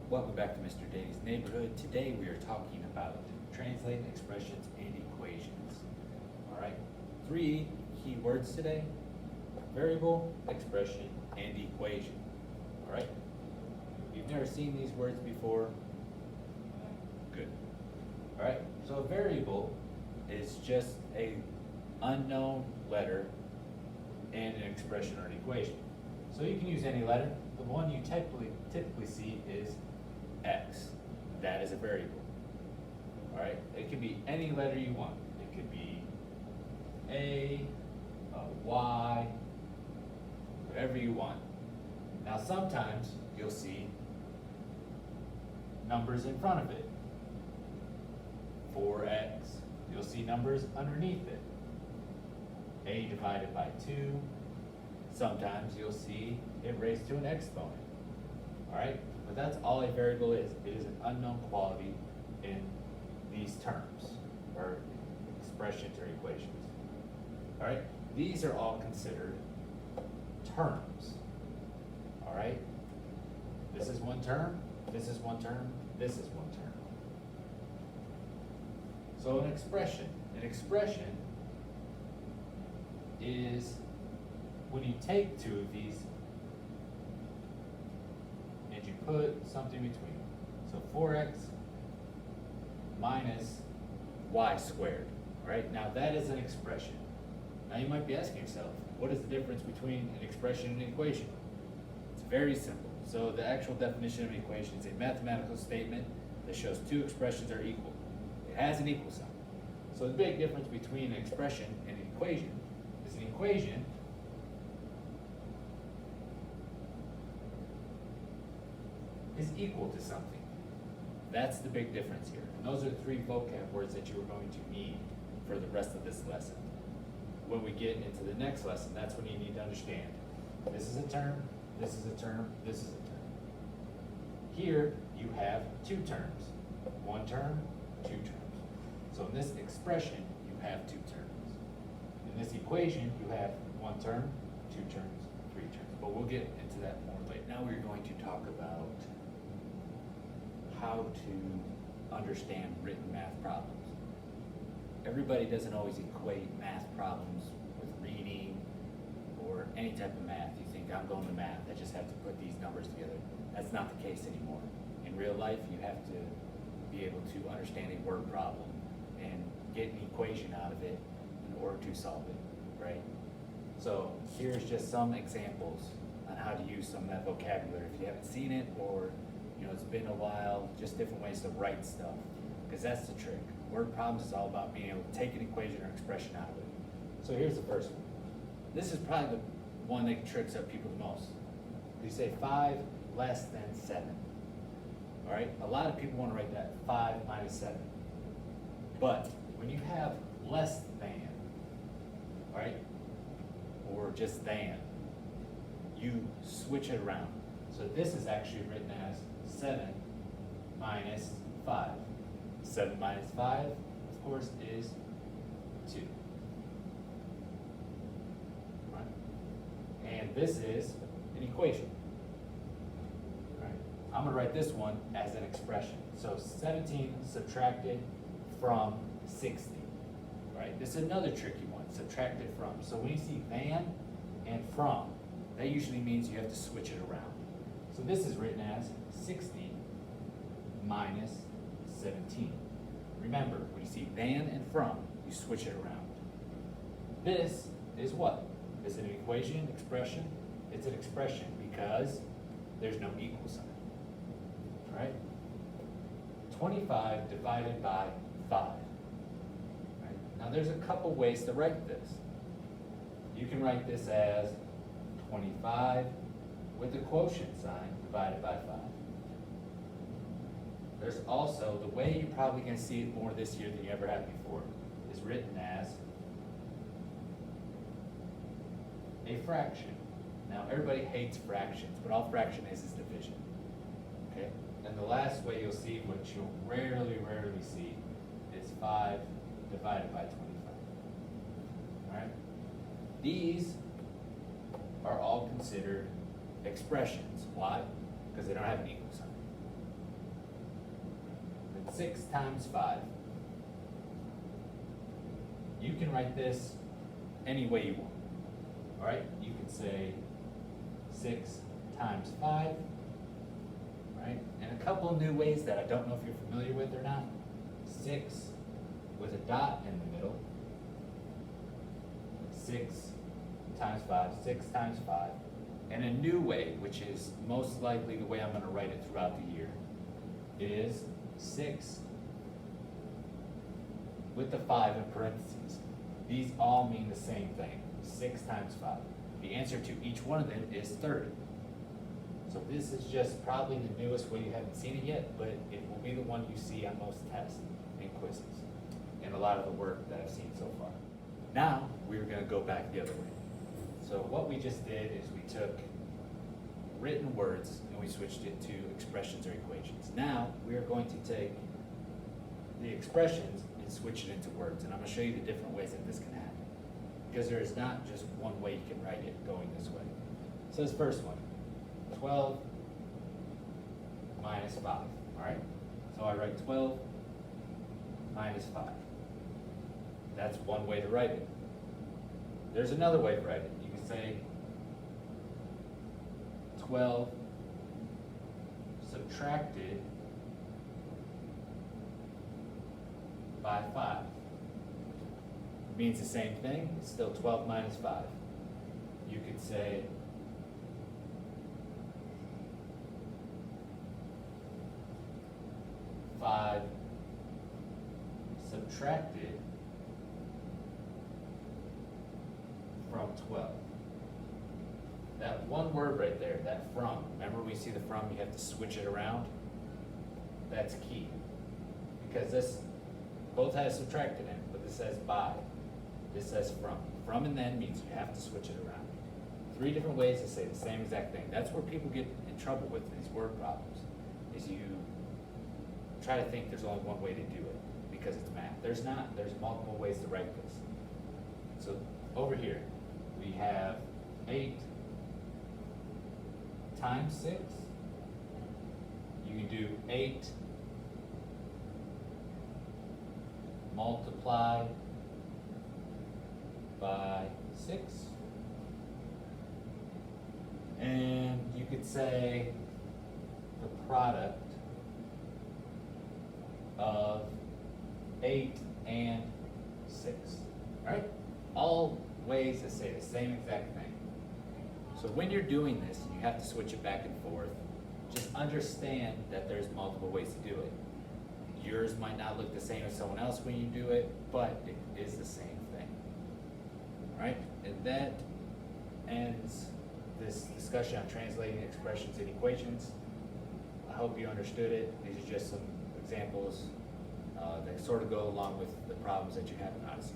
Welcome back to Mr. Daly's Neighborhood. Today we are talking about translating expressions and equations. All right, three key words today: variable, expression, and equation. All right, if you've never seen these words before, good. All right, so a variable is just a unknown letter in an expression or an equation. So you can use any letter. The one you typically see is X. That is a variable. All right, it could be any letter you want. It could be A, Y, whatever you want. Now sometimes you'll see numbers in front of it. 4x. You'll see numbers underneath it. A divided by 2. Sometimes you'll see it raised to an exponent. All right, but that's all a variable is. It is an unknown quantity in these terms, or expressions or equations. All right, these are all considered terms. All right, this is one term, this is one term, this is one term. So an expression is when you take two of these and you put something between them. So 4x minus y squared, right? Now that is an expression. Now you might be asking yourself, what is the difference between an expression and an equation? It's very simple. So the actual definition of an equation is a mathematical statement that shows two expressions are equal. It has an equal sign. So the big difference between an expression and an equation is an equation is equal to something. That's the big difference here. And those are the three vocab words that you are going to need for the rest of this lesson. When we get into the next lesson, that's when you need to understand. This is a term, this is a term, this is a term. Here, you have two terms. One term, two terms. So in this expression, you have two terms. In this equation, you have one term, two terms, three terms. But we'll get into that more later. Now we're going to talk about how to understand written math problems. Everybody doesn't always equate math problems with reading or any type of math. You think, I'm going to math, I just have to put these numbers together. That's not the case anymore. In real life, you have to be able to understand a word problem and get an equation out of it in order to solve it, right? So here's just some examples on how to use some of that vocabulary if you haven't seen it, or it's been a while, just different ways to write stuff, because that's the trick. Word problems is all about being able to take an equation or expression out of it. So here's the first one. This is probably the one that tricks up people the most. You say 5 less than 7. All right, a lot of people want to write that 5 minus 7. But when you have less than, all right, or just than, you switch it around. So this is actually written as 7 minus 5. 7 minus 5, of course, is 2. Right? And this is an equation. Right? I'm going to write this one as an expression. So 17 subtracted from 60. Right? This is another tricky one, subtracted from. So when you see than and from, that usually means you have to switch it around. So this is written as 60 minus 17. Remember, when you see than and from, you switch it around. This is what? Is it an equation, expression? It's an expression because there's no equal sign. Right? 25 divided by 5. Right? Now there's a couple ways to write this. You can write this as 25 with the quotient sign divided by 5. There's also, the way you're probably going to see it more this year than you ever have before, is written as a fraction. Now everybody hates fractions, but all fraction is division. Okay? And the last way you'll see, which you'll rarely see, is 5 divided by 25. All right? These are all considered expressions. Why? Because they don't have an equal sign. 6 times 5. You can write this any way you want. All right, you can say 6 times 5, right? And a couple new ways that I don't know if you're familiar with or not. 6 with a dot in the middle. 6 times 5, 6 times 5. And a new way, which is most likely the way I'm going to write it throughout the year, is 6 with the 5 in parentheses. These all mean the same thing, 6 times 5. The answer to each one of them is 30. So this is just probably the newest way. You haven't seen it yet, but it will be the one you see on most tests and quizzes and a lot of the work that I've seen so far. Now, we're going to go back the other way. So what we just did is we took written words and we switched it to expressions or equations. Now, we are going to take the expressions and switch it into words. And I'm going to show you the different ways that this can happen. Because there is not just one way you can write it going this way. So this first one, 12 minus 5, all right? So I write 12 minus 5. That's one way to write it. There's another way to write it. You can say 12 subtracted by 5. Means the same thing, it's still 12 minus 5. You could say 5 subtracted from 12. That one word right there, that from, remember we see the from, you have to switch it around? That's key. Because this both has subtracted in, but this says by. This says from. From and then means you have to switch it around. 3 different ways to say the same exact thing. That's where people get in trouble with these word problems, is you try to think there's only one way to do it because it's math. There's not. There's multiple ways to write this. So over here, we have 8 times 6. You can do 8 multiplied by 6. And you could say the product of 8 and 6. All right? All ways to say the same exact thing. So when you're doing this, you have to switch it back and forth. Just understand that there's multiple ways to do it. Yours might not look the same as someone else when you do it, but it is the same thing. All right? And that ends this discussion on translating expressions and equations. I hope you understood it. These are just some examples that sort of go along with the problems that you have in Odyssey.